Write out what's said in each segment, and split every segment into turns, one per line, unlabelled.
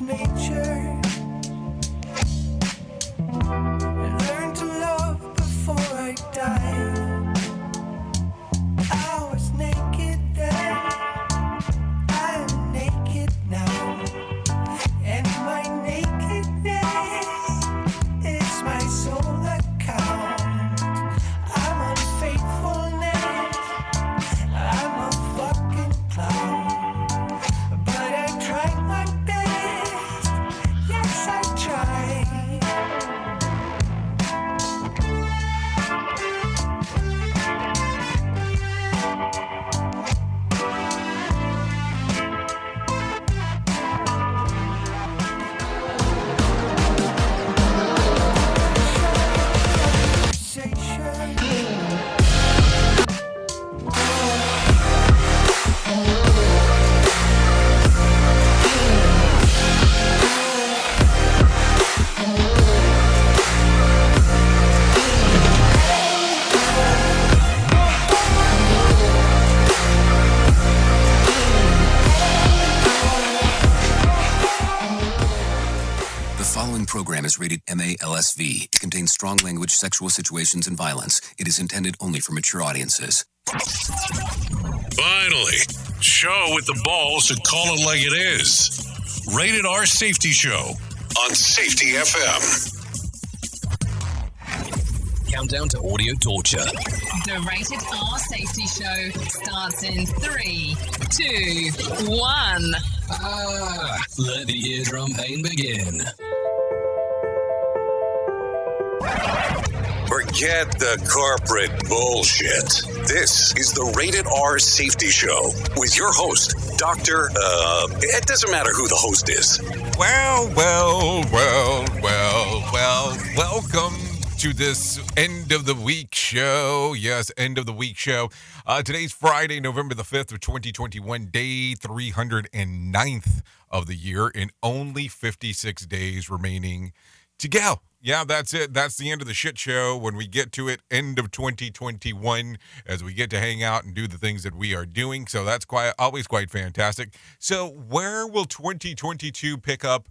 of nature and learn to love before I die. I was naked then, I am naked now, and my nakedness is my sole account. I'm unfaithfulness, I'm a fucking clown, but I tried my best, yes I tried.
The following program is rated MALSV. It contains strong language, sexual situations, and violence. It is intended only for mature audiences.
Finally, show with the balls to call it like it is. Rated R Safety Show on Safety FM.
Countdown to audio torture.
The Rated R Safety Show starts in 3, 2, 1.
Let the eardrum pain begin.
Forget the corporate bullshit. This is the Rated R Safety Show with your host, Dr. It doesn't matter who the host is.
Well, welcome to this end of the week show. Yes, end of the week show. Today's Friday, November the 5th of 2021, day 309th of the year, and only 56 days remaining to go. Yeah, that's it. That's the end of the shit show. When we get to it, end of 2021, as we get to hang out and do the things that we are doing. So that's always quite fantastic. So where will 2022 pick up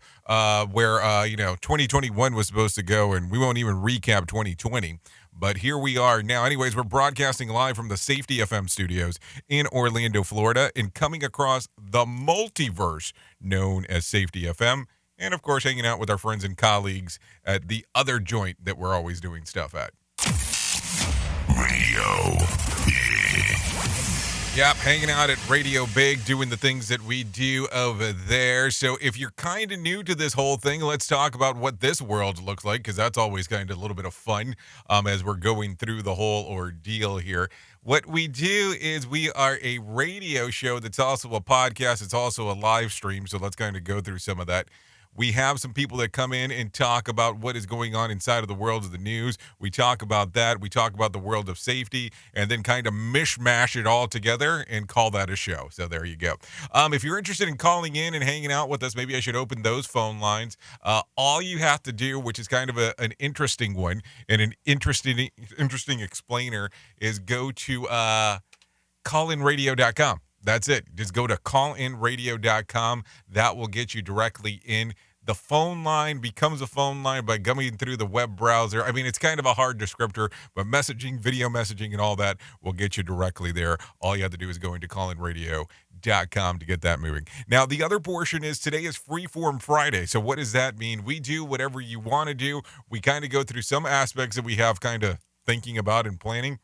where 2021 was supposed to go, and we won't even recap 2020. But here we are now. Anyways, we're broadcasting live from the Safety FM studios in Orlando, Florida, and coming across the multiverse known as Safety FM. And, of course, hanging out with our friends and colleagues at the other joint that we're always doing stuff at.
Radio Big.
Yep, hanging out at Radio Big, doing the things that we do over there. So if you're kind of new to this whole thing, let's talk about what this world looks like, because that's always kind of a little bit of fun as we're going through the whole ordeal here. What we do is we are a radio show that's also a podcast. It's also a live stream, so let's kind of go through some of that. We have some people that come in and talk about what is going on inside of the world of the news. We talk about that. We talk about the world of safety, and then kind of mishmash it all together and call that a show. So there you go. If you're interested in calling in and hanging out with us, maybe I should open those phone lines. All you have to do, which is kind of an interesting one and an interesting explainer, is go to callinradio.com. That's it. Just go to callinradio.com. That will get you directly in. The phone line becomes a phone line by going through the web browser. I mean, it's kind of a hard descriptor, but messaging, video messaging, and all that will get you directly there. All you have to do is go into callinradio.com to get that moving. Now, the other portion is today is Freeform Friday. So what does that mean? We do whatever you want to do. We kind of go through some aspects that we have kind of thinking about and planning.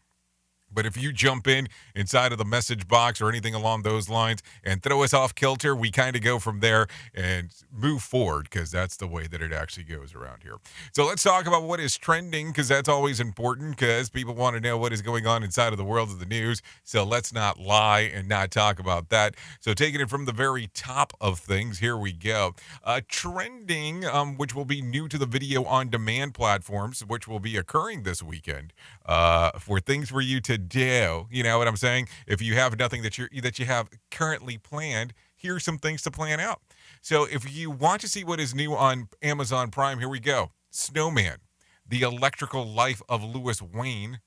But if you jump inside of the message box or anything along those lines and throw us off kilter, we kind of go from there and move forward, because that's the way that it actually goes around here. So let's talk about what is trending, because that's always important, because people want to know what is going on inside of the world of the news. So let's not lie and not talk about that. So taking it from the very top of things, here we go. Trending, which will be new to the video on demand platforms, which will be occurring this weekend, for things for you to do. You know what I'm saying? If you have nothing that you have currently planned, here's some things to plan out. So if you want to see what is new on Amazon Prime, here we go. Snowman, The Electrical Life of Louis Wayne.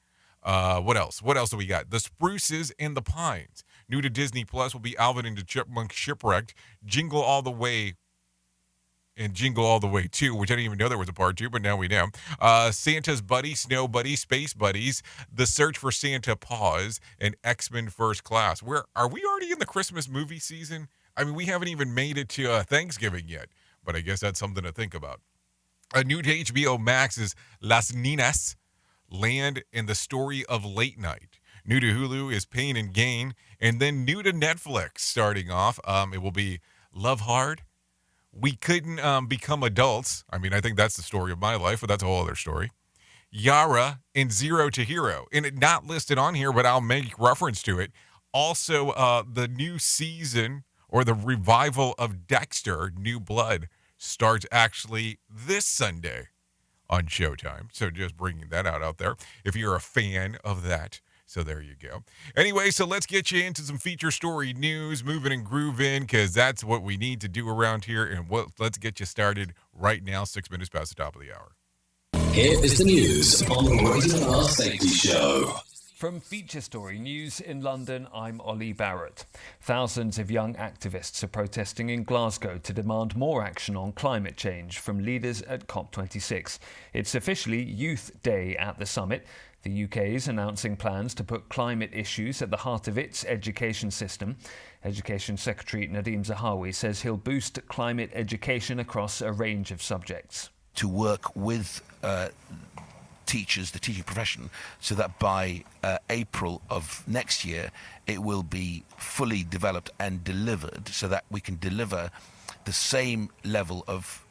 What else? What else do we got? The Spruces and the Pines. New to Disney Plus will be Alvin and the Chipmunk Shipwrecked, Jingle All the Way and Jingle All the Way 2, which I didn't even know there was a part 2, but now we know. Santa's Buddy, Snow Buddy, Space Buddies, The Search for Santa Paws, and X-Men First Class. Where are we already in the Christmas movie season? I mean, we haven't even made it to Thanksgiving yet, but I guess that's something to think about. New to HBO Max is Las Ninas, Land, and the Story of Late Night. New to Hulu is Pain and Gain. And then new to Netflix starting off, it will be Love Hard. We Couldn't Become Adults. I mean, I think that's the story of my life, but that's a whole other story. Yara and Zero to Hero. And it not listed on here, but I'll make reference to it. Also, the new season or the revival of Dexter, New Blood, starts actually this Sunday on Showtime. So just bringing that out there if you're a fan of that. So there you go. Anyway, so let's get you into some feature story news, moving and grooving, because that's what we need to do around here. And let's get you started right now, 6 minutes past the top of the hour.
Here is the news on the Rated R Safety Show.
From Feature Story News in London, I'm Ollie Barrett. Thousands of young activists are protesting in Glasgow to demand more action on climate change from leaders at COP26. It's officially Youth Day at the summit. The UK is announcing plans to put climate issues at the heart of its education system. Education Secretary Nadeem Zahawi says he'll boost climate education across a range of subjects.
To work with teachers, the teaching profession, so that by April of next year it will be fully developed and delivered, so that we can deliver the same level of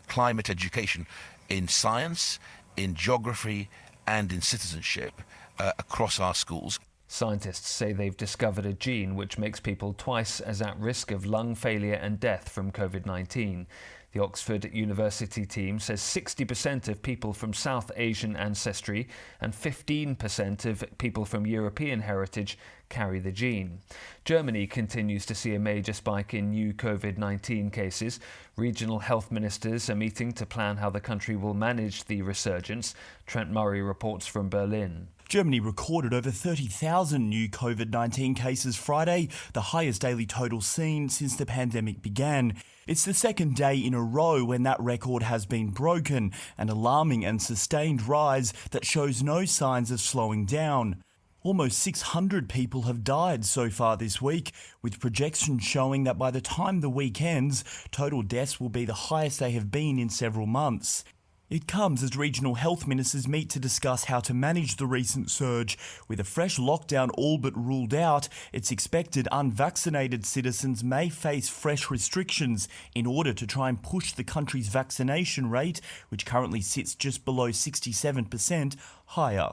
climate education in science, in geography and in citizenship across our schools.
Scientists say they've discovered a gene which makes people twice as at risk of lung failure and death from COVID-19. The Oxford University team says 60% of people from South Asian ancestry and 15% of people from European heritage carry the gene. Germany continues to see a major spike in new COVID-19 cases. Regional health ministers are meeting to plan how the country will manage the resurgence. Trent Murray reports from Berlin.
Germany recorded over 30,000 new COVID-19 cases Friday, the highest daily total seen since the pandemic began. It's the second day in a row when that record has been broken, an alarming and sustained rise that shows no signs of slowing down. Almost 600 people have died so far this week, with projections showing that by the time the week ends, total deaths will be the highest they have been in several months. It comes as regional health ministers meet to discuss how to manage the recent surge. With a fresh lockdown all but ruled out, it's expected unvaccinated citizens may face fresh restrictions in order to try and push the country's vaccination rate, which currently sits just below 67%, higher.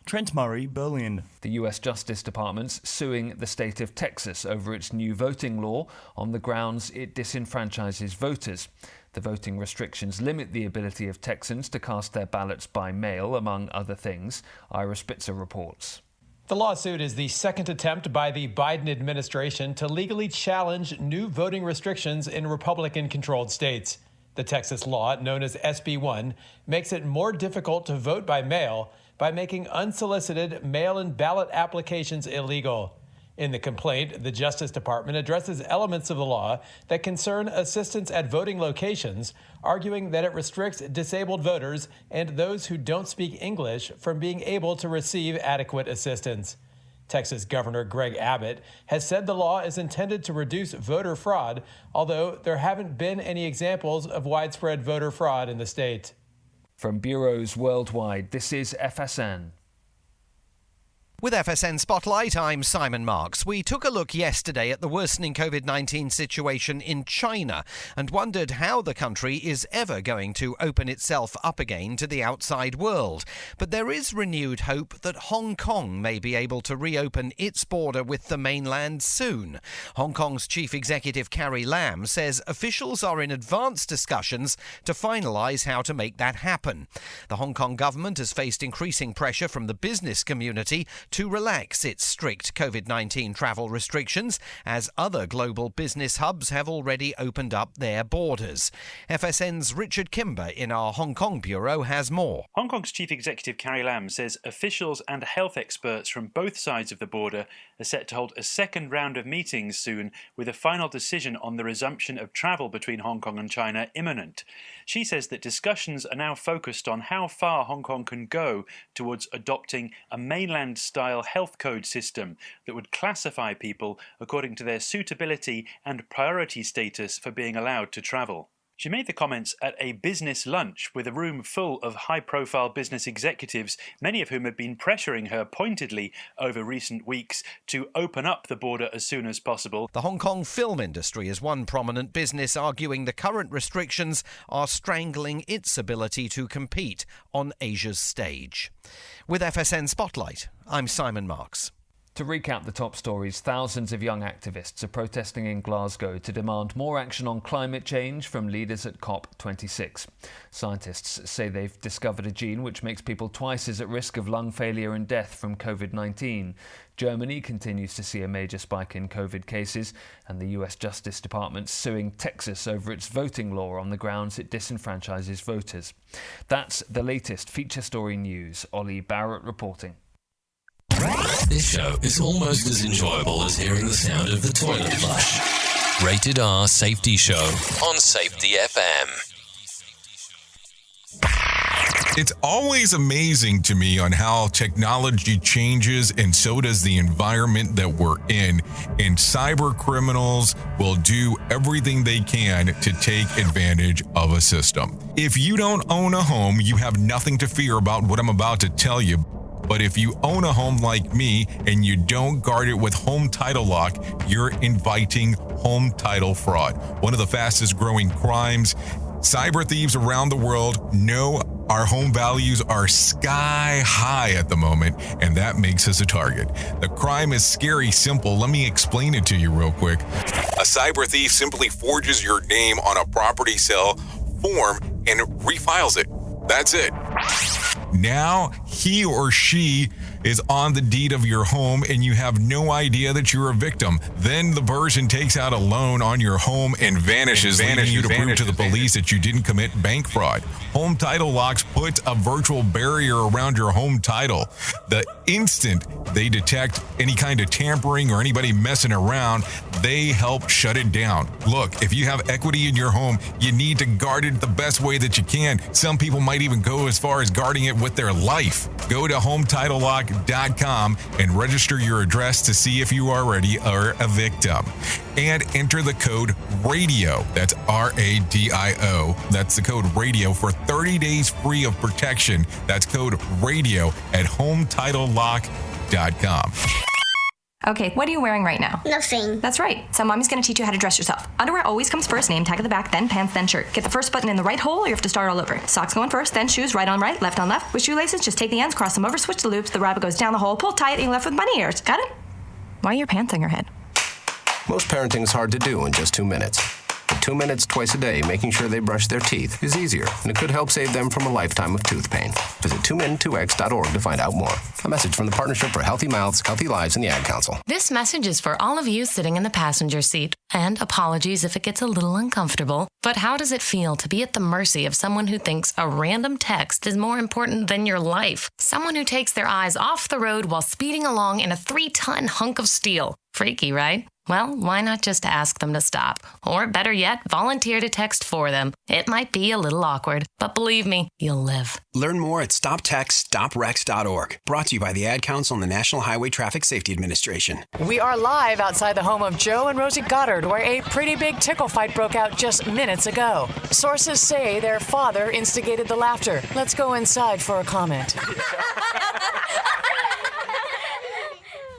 Trent Murray, Berlin.
The US Justice Department's suing the state of Texas over its new voting law on the grounds it disenfranchises voters. The voting restrictions limit the ability of Texans to cast their ballots by mail, among other things. Ira Spitzer reports.
The lawsuit is the second attempt by the Biden administration to legally challenge new voting restrictions in Republican-controlled states. The Texas law, known as SB 1, makes it more difficult to vote by mail by making unsolicited mail-in ballot applications illegal. In the complaint, the Justice Department addresses elements of the law that concern assistance at voting locations, arguing that it restricts disabled voters and those who don't speak English from being able to receive adequate assistance. Texas Governor Greg Abbott has said the law is intended to reduce voter fraud, although there haven't been any examples of widespread voter fraud in the state.
From bureaus worldwide, this is FSN.
With Fsn Spotlight, I'm Simon Marks. We took a look yesterday at the worsening COVID-19 situation in China and wondered how the country is ever going to open itself up again to the outside world. But there is renewed hope that Hong Kong may be able to reopen its border with the mainland soon. Hong Kong's Chief Executive Carrie Lam says officials are in advanced discussions to finalise how to make that happen. The Hong Kong government has faced increasing pressure from the business community to relax its strict COVID-19 travel restrictions as other global business hubs have already opened up their borders. FSN's Richard Kimber in our Hong Kong bureau has more.
Hong Kong's Chief Executive Carrie Lam says officials and health experts from both sides of the border are set to hold a second round of meetings soon, with a final decision on the resumption of travel between Hong Kong and China imminent. She says that discussions are now focused on how far Hong Kong can go towards adopting a mainland-style health code system that would classify people according to their suitability and priority status for being allowed to travel. She made the comments at a business lunch with a room full of high-profile business executives, many of whom have been pressuring her pointedly over recent weeks to open up the border as soon as possible.
The Hong Kong film industry is one prominent business arguing the current restrictions are strangling its ability to compete on Asia's stage. With FSN Spotlight, I'm Simon Marks.
To recap the top stories, thousands of young activists are protesting in Glasgow to demand more action on climate change from leaders at COP26. Scientists say they've discovered a gene which makes people twice as at risk of lung failure and death from COVID-19. Germany continues to see a major spike in COVID cases, and the US Justice Department's suing Texas over its voting law on the grounds it disenfranchises voters. That's the latest feature story news. Ollie Barrett reporting.
This show is almost as enjoyable as hearing the sound of the toilet flush. Rated R Safety Show on Safety FM.
It's always amazing to me on how technology changes, and so does the environment that we're in. And cyber criminals will do everything they can to take advantage of a system. If you don't own a home, you have nothing to fear about what I'm about to tell you. But if you own a home like me and you don't guard it with home title lock, you're inviting home title fraud. One of the fastest growing crimes. Cyber thieves around the world know our home values are sky high at the moment, and that makes us a target. The crime is scary simple. Let me explain it to you real quick. A cyber thief simply forges your name on a property sale form and refiles it. That's it. Now he or she is on the deed of your home and you have no idea that you're a victim. Then the person takes out a loan on your home and vanishes, leaving you to prove to the police that you didn't commit bank fraud. Home Title Locks puts a virtual barrier around your home title. The instant they detect any kind of tampering or anybody messing around, they help shut it down. Look, if you have equity in your home, you need to guard it the best way that you can. Some people might even go as far as guarding it with their life. Go to HometitleLock.com and register your address to see if you already are a victim. And enter the code RADIO. That's RADIO. That's the code RADIO for 30 days free of protection. That's code RADIO at HometitleLock.com.
Okay, what are you wearing right now?
Nothing.
That's right. So mommy's gonna teach you how to dress yourself. Underwear always comes first, name tag at the back, then pants, then shirt. Get the first button in the right hole or you have to start all over. Socks going first, then shoes, right on right, left on left. With shoelaces, just take the ends, cross them over, switch the loops, the rabbit goes down the hole, pull tight, and you're left with bunny ears. Got it? Why are your pants on your head?
Most parenting is hard to do in just 2 minutes. But 2 minutes twice a day making sure they brush their teeth is easier, and it could help save them from a lifetime of tooth pain. Visit 2min2x.org to find out more. A message from the Partnership for Healthy Mouths, Healthy Lives, and the Ad Council.
This message is for all of you sitting in the passenger seat. And apologies if it gets a little uncomfortable. But how does it feel to be at the mercy of someone who thinks a random text is more important than your life? Someone who takes their eyes off the road while speeding along in a 3-ton hunk of steel. Freaky, right? Well, why not just ask them to stop? Or better yet, volunteer to text for them. It might be a little awkward, but believe me, you'll live.
Learn more at StopTextStopWrecks.org. Brought to you by the Ad Council and the National Highway Traffic Safety Administration.
We are live outside the home of Joe and Rosie Goddard, where a pretty big tickle fight broke out just minutes ago. Sources say their father instigated the laughter. Let's go inside for a comment.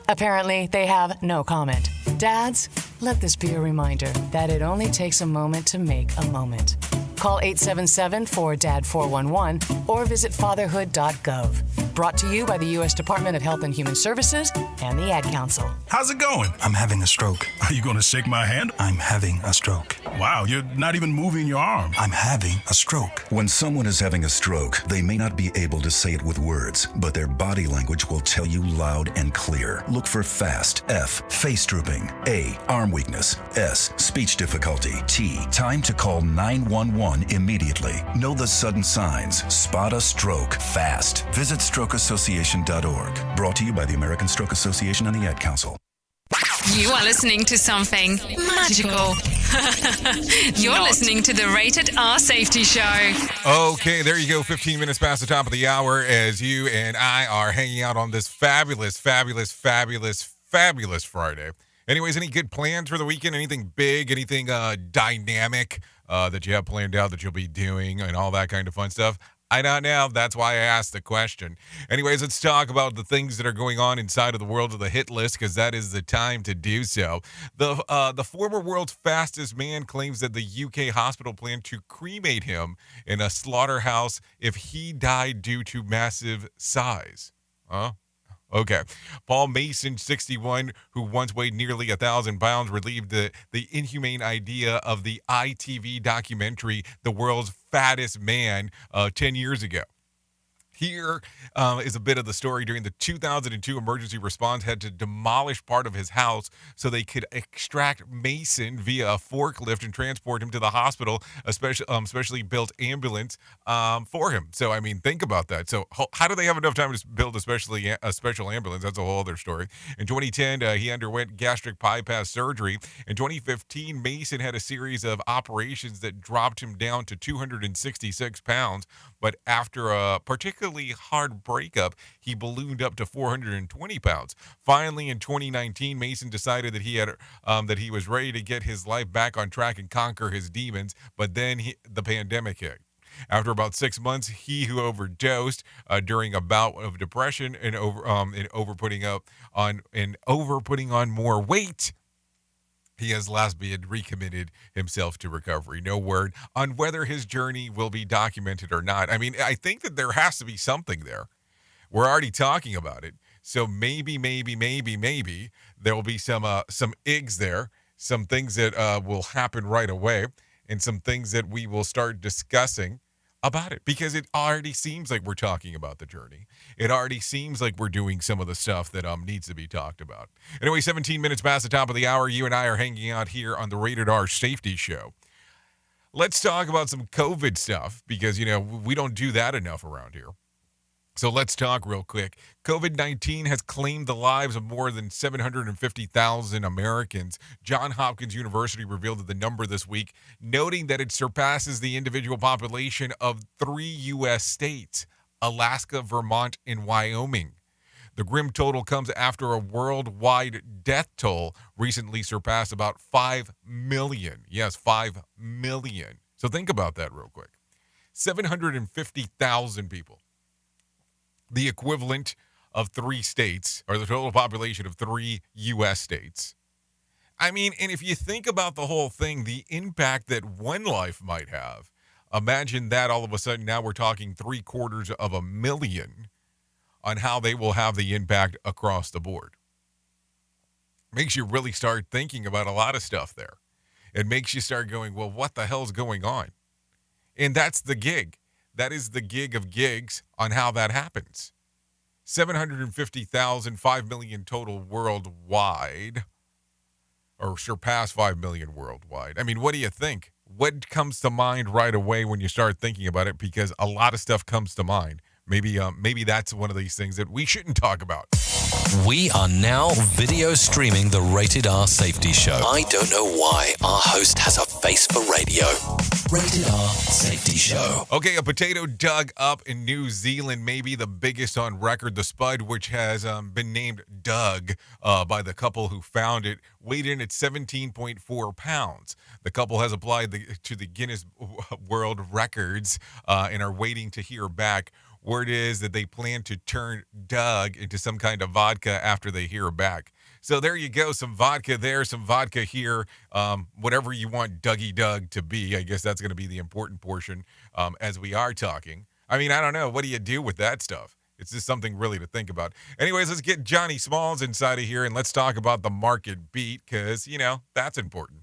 Apparently, they have no comment. Dads, let this be a reminder that it only takes a moment to make a moment. Call 877-4DAD-411 or visit fatherhood.gov. Brought to you by the U.S. Department of Health and Human Services and the Ad Council.
How's it going? I'm having a stroke. Are you going to shake my hand? I'm having a stroke. Wow, you're not even moving your arm. I'm having a stroke.
When someone is having a stroke, they may not be able to say it with words, but their body language will tell you loud and clear. Look for FAST. F, face drooping. A, arm weakness. S, speech difficulty. T, time to call 911 immediately. Know the sudden signs. Spot a stroke fast. Visit strokeassociation.org. Brought to you by the American Stroke Association and the Ad Council.
You are listening to something magical. You're listening to the Rated R Safety Show.
Okay, there you go. 15 minutes past the top of the hour as you and I are hanging out on this fabulous Friday. Anyways, any good plans for the weekend? Anything big? Anything dynamic that you have planned out that you'll be doing and all that kind of fun stuff? I don't know. That's why I asked the question. Anyways, let's talk about the things that are going on inside of the world of the hit list, because that is the time to do so. The former world's fastest man claims that the UK hospital planned to cremate him in a slaughterhouse if he died due to massive size. Huh? Okay. Paul Mason, 61, who once weighed nearly 1,000 pounds, relieved the inhumane idea of the ITV documentary, The World's Fattest Man, 10 years ago. Here is a bit of the story. During the 2002 emergency response had to demolish part of his house so they could extract Mason via a forklift and transport him to the hospital, a specially built ambulance for him. So, I mean, think about that. So how do they have enough time to build a special ambulance? That's a whole other story. In 2010, he underwent gastric bypass surgery. In 2015, Mason had a series of operations that dropped him down to 266 pounds. But after a particularly hard breakup, he ballooned up to 420 pounds. Finally, in 2019, Mason decided that he was ready to get his life back on track and conquer his demons. But then the pandemic hit. After about 6 months, he who overdosed during a bout of depression and overputting on more weight, he has last been recommitted himself to recovery. No word on whether his journey will be documented or not. I mean, I think that there has to be something there. We're already talking about it. So maybe there will be some eggs there, some things that will happen right away, and some things that we will start discussing about it, because it already seems like we're talking about the journey. It already seems like we're doing some of the stuff that needs to be talked about. Anyway, 17 minutes past the top of the hour, you and I are hanging out here on the Rated R Safety Show. Let's talk about some COVID stuff, because, we don't do that enough around here. So let's talk real quick. COVID-19 has claimed the lives of more than 750,000 Americans. Johns Hopkins University revealed the number this week, noting that it surpasses the individual population of 3 U.S. states, Alaska, Vermont, and Wyoming. The grim total comes after a worldwide death toll recently surpassed about 5 million. Yes, 5 million. So think about that real quick. 750,000 people. The equivalent of 3 states, or the total population of 3 U.S. states. I mean, and if you think about the whole thing, the impact that one life might have, imagine that all of a sudden now we're talking 750,000 on how they will have the impact across the board. Makes you really start thinking about a lot of stuff there. It makes you start going, well, what the hell's going on? And that's the gig. That is the gig of gigs on how that happens. 750,000, 5 million total worldwide, or surpass 5 million worldwide. I mean, what do you think? What comes to mind right away when you start thinking about it? Because a lot of stuff comes to mind. Maybe that's one of these things that we shouldn't talk about.
We are now video streaming the Rated R Safety Show. I don't know why our host has a face for radio. Rated R Safety Show.
Okay, a potato dug up in New Zealand, maybe the biggest on record. The spud, which has been named Doug by the couple who found it, weighed in at 17.4 pounds. The couple has applied to the Guinness World Records and are waiting to hear back. Word is that they plan to turn Doug into some kind of vodka after they hear back. So there you go, some vodka there, some vodka here, whatever you want Dougie Doug to be. I guess that's going to be the important portion as we are talking. I mean, I don't know. What do you do with that stuff? It's just something really to think about. Anyways, let's get Johnny Smalls inside of here and let's talk about the market beat because, that's important.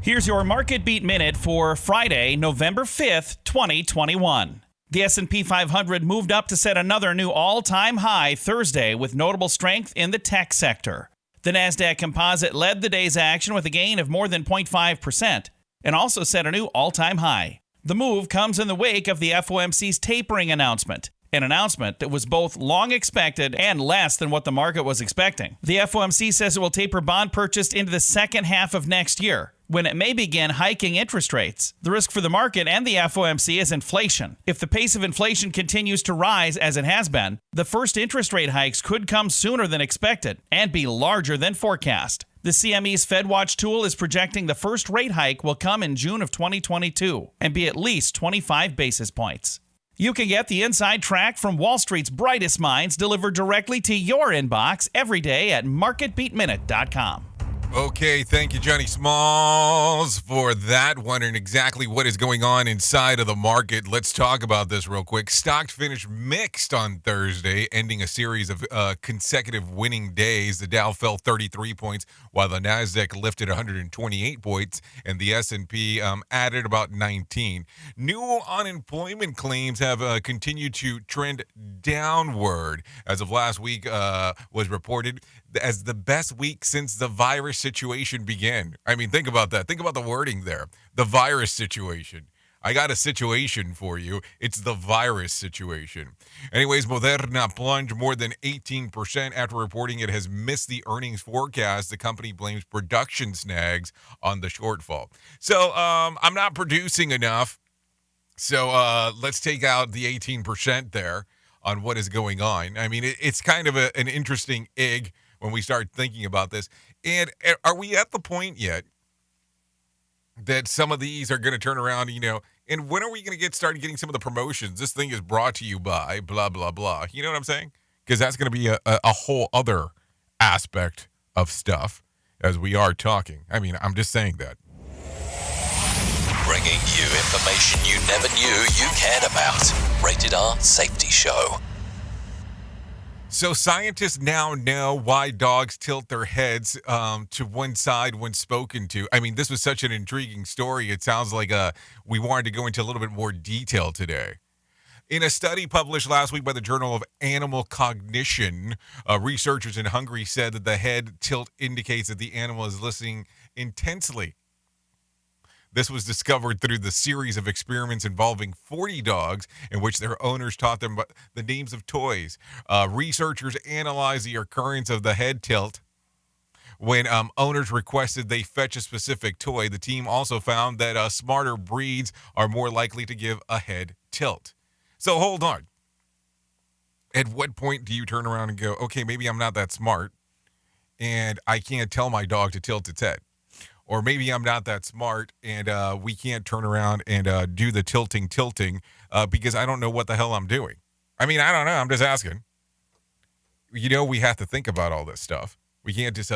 Here's your Market Beat Minute for Friday, November 5th, 2021. The S&P 500 moved up to set another new all-time high Thursday with notable strength in the tech sector. The Nasdaq Composite led the day's action with a gain of more than 0.5% and also set a new all-time high. The move comes in the wake of the FOMC's tapering announcement, an announcement that was both long expected and less than what the market was expecting. The FOMC says it will taper bond purchase into the second half of next year, when it may begin hiking interest rates. The risk for the market and the FOMC is inflation. If the pace of inflation continues to rise as it has been, the first interest rate hikes could come sooner than expected and be larger than forecast. The CME's FedWatch tool is projecting the first rate hike will come in June of 2022 and be at least 25 basis points. You can get the inside track from Wall Street's brightest minds delivered directly to your inbox every day at marketbeatminute.com.
Okay, thank you, Johnny Smalls, for that. Wondering exactly what is going on inside of the market. Let's talk about this real quick. Stocks finished mixed on Thursday, ending a series of consecutive winning days. The Dow fell 33 points, while the Nasdaq lifted 128 points, and the S&P added about 19. New unemployment claims have continued to trend downward. As of last week, was reported as the best week since the virus situation began. I mean, think about that. Think about the wording there. The virus situation. I got a situation for you. It's the virus situation. Anyways, Moderna plunged more than 18% after reporting it has missed the earnings forecast. The company blames production snags on the shortfall. So I'm not producing enough. So let's take out the 18% there on what is going on. I mean, it's kind of an interesting egg when we start thinking about this. And are we at the point yet that some of these are going to turn around, and when are we going to start getting some of the promotions? This thing is brought to you by blah, blah, blah. You know what I'm saying? Because that's going to be a whole other aspect of stuff as we are talking. I mean, I'm just saying that.
Bringing you information you never knew you cared about. Rated R Safety Show.
So scientists now know why dogs tilt their heads to one side when spoken to. I mean, this was such an intriguing story. It sounds like we wanted to go into a little bit more detail today. In a study published last week by the Journal of Animal Cognition, researchers in Hungary said that the head tilt indicates that the animal is listening intensely. This was discovered through the series of experiments involving 40 dogs in which their owners taught them the names of toys. Researchers analyzed the occurrence of the head tilt when owners requested they fetch a specific toy. The team also found that smarter breeds are more likely to give a head tilt. So hold on. At what point do you turn around and go, okay, maybe I'm not that smart and I can't tell my dog to tilt its head? Or maybe I'm not that smart and we can't turn around and do the tilting because I don't know what the hell I'm doing. I mean, I don't know. I'm just asking. We have to think about all this stuff. We can't just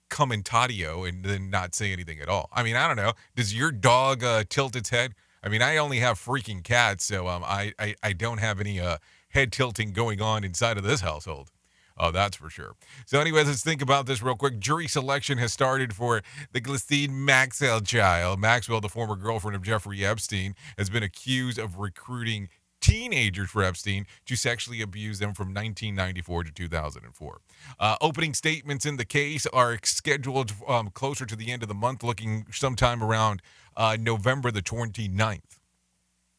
come in tatio and then not say anything at all. I mean, I don't know. Does your dog tilt its head? I mean, I only have freaking cats, so I don't have any head tilting going on inside of this household. Oh, that's for sure. So anyways, let's think about this real quick. Jury selection has started for the Ghislaine Maxwell trial. Maxwell, the former girlfriend of Jeffrey Epstein, has been accused of recruiting teenagers for Epstein to sexually abuse them from 1994 to 2004. Opening statements in the case are scheduled closer to the end of the month, looking sometime around November the 29th.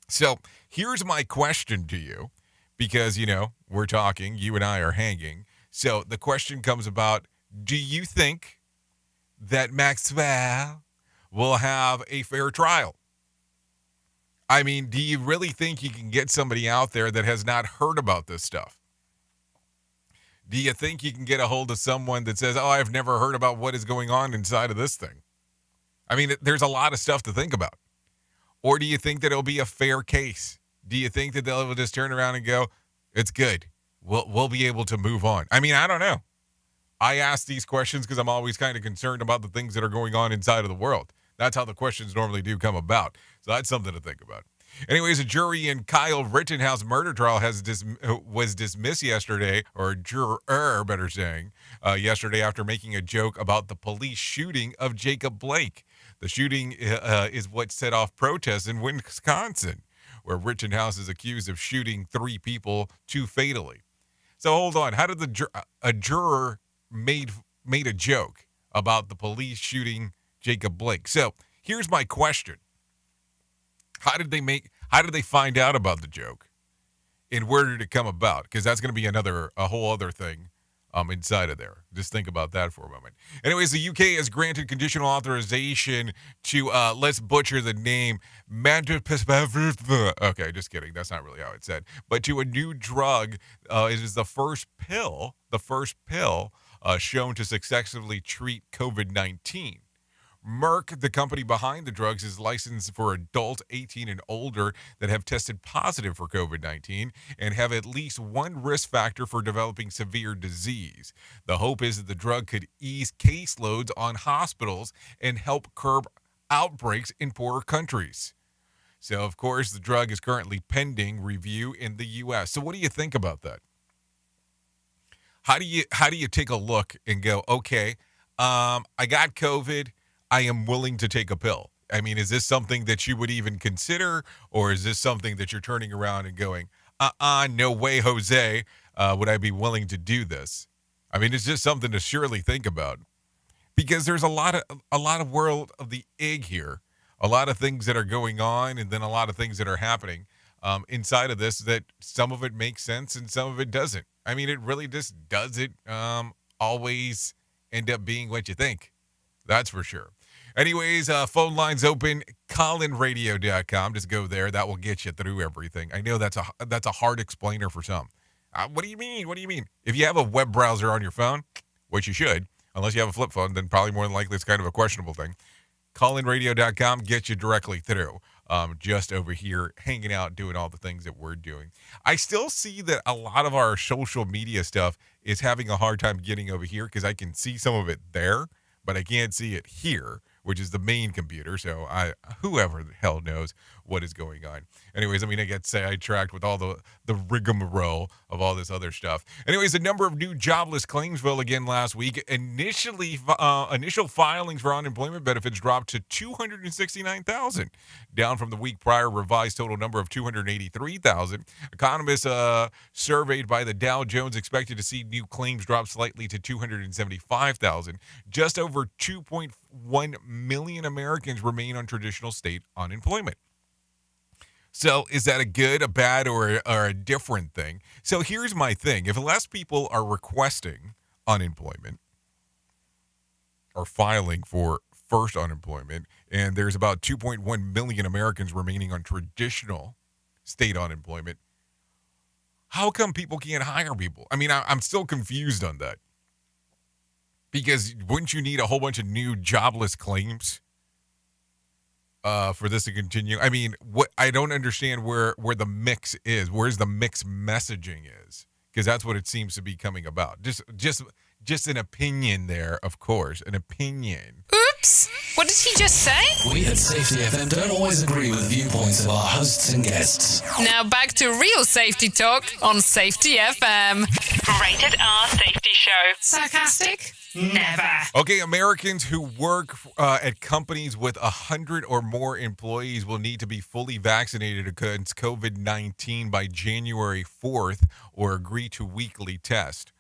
So here's my question to you. Because, we're talking, you and I are hanging. So the question comes about, do you think that Maxwell will have a fair trial? I mean, do you really think you can get somebody out there that has not heard about this stuff? Do you think you can get a hold of someone that says, I've never heard about what is going on inside of this thing? I mean, there's a lot of stuff to think about. Or do you think that it'll be a fair case? Do you think that they'll just turn around and go, it's good, we'll be able to move on? I mean, I don't know. I ask these questions because I'm always kind of concerned about the things that are going on inside of the world. That's how the questions normally do come about. So that's something to think about. Anyways, a jury in Kyle Rittenhouse murder trial was dismissed yesterday, or a juror, better saying, yesterday after making a joke about the police shooting of Jacob Blake. The shooting is what set off protests in Wisconsin, where Rittenhouse is accused of shooting 3 people, 2 fatally. So hold on, how did a juror made a joke about the police shooting Jacob Blake? So here's my question. How did they find out about the joke? And where did it come about? Because that's going to be a whole other thing inside of there. Just think about that for a moment. Anyways, the UK has granted conditional authorization to, let's butcher the name, okay, just kidding. That's not really how it's said. But to a new drug. It is the first pill shown to successfully treat COVID-19. Merck, the company behind the drugs, is licensed for adults 18 and older that have tested positive for COVID-19 and have at least one risk factor for developing severe disease. The hope is that the drug could ease caseloads on hospitals and help curb outbreaks in poorer countries. So, of course, the drug is currently pending review in the U.S. So what do you think about that? How do you take a look and go, okay, I got COVID, I am willing to take a pill? I mean, is this something that you would even consider, or is this something that you're turning around and going, no way, Jose, would I be willing to do this? I mean, it's just something to surely think about, because there's a lot of world of the egg here, a lot of things that are going on, and then a lot of things that are happening inside of this that some of it makes sense and some of it doesn't. I mean, it really just doesn't always end up being what you think. That's for sure. Anyways, phone lines open, callinradio.com. Just go there. That will get you through everything. I know that's a hard explainer for some. What do you mean? What do you mean? If you have a web browser on your phone, which you should, unless you have a flip phone, then probably more than likely it's kind of a questionable thing. Callinradio.com gets you directly through. Just over here hanging out, doing all the things that we're doing. I still see that a lot of our social media stuff is having a hard time getting over here because I can see some of it there, but I can't see it here, which is the main computer. So whoever the hell knows what is going on. Anyways, I mean, I get sidetracked with all the rigmarole of all this other stuff. Anyways, the number of new jobless claims fell again last week. Initial filings for unemployment benefits dropped to 269,000, down from the week prior revised total number of 283,000. Economists surveyed by the Dow Jones expected to see new claims drop slightly to 275,000. Just over 2.1 million Americans remain on traditional state unemployment. So is that a good, a bad, or a different thing? So here's my thing. If less people are requesting unemployment or filing for first unemployment, and there's about 2.1 million Americans remaining on traditional state unemployment, how come people can't hire people? I mean, I'm still confused on that. Because wouldn't you need a whole bunch of new jobless claims for this to continue? I mean, what I don't understand where the mix is. Where's the mixed messaging is? Because that's what it seems to be coming about. Just an opinion there, of course, an opinion.
Oops! What did he just say?
We at Safety FM don't always agree with viewpoints of our hosts and guests.
Now back to real safety talk on Safety FM. Rated R Safety Show. Sarcastic? Never.
Okay, Americans who work at companies with 100 or more employees will need to be fully vaccinated against COVID-19 by January 4th or agree to weekly test.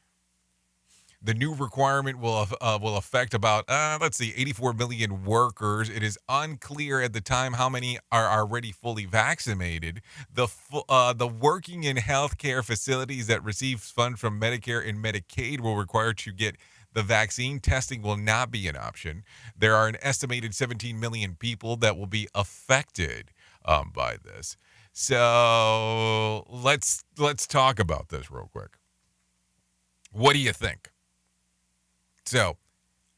The new requirement will affect about, 84 million workers. It is unclear at the time how many are already fully vaccinated. The working in healthcare facilities that receive funds from Medicare and Medicaid will require to get the vaccine. Testing will not be an option. There are an estimated 17 million people that will be affected by this. So let's talk about this real quick. What do you think? So,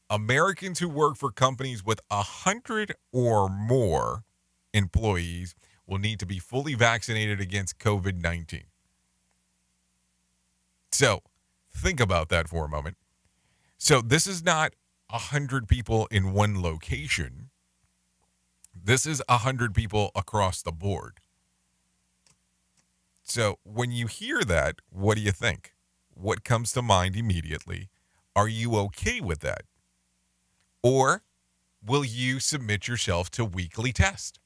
Americans who work for companies with 100 or more employees will need to be fully vaccinated against COVID-19. So, think about that for a moment. So, this is not 100 people in one location. This is 100 people across the board. So when you hear that, what do you think? What comes to mind immediately? Are you okay with that? Or will you submit yourself to weekly test?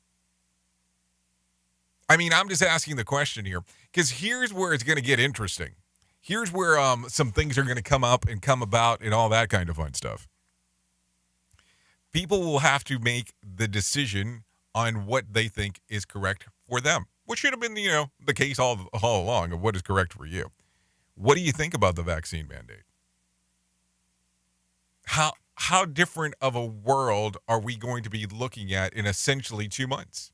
I mean, I'm just asking the question here because here's where it's going to get interesting. Here's where some things are going to come up and come about and all that kind of fun stuff. People will have to make the decision on what they think is correct for them, which should have been, the case all along of what is correct for you. What do you think about the vaccine mandate? How different of a world are we going to be looking at in essentially 2 months?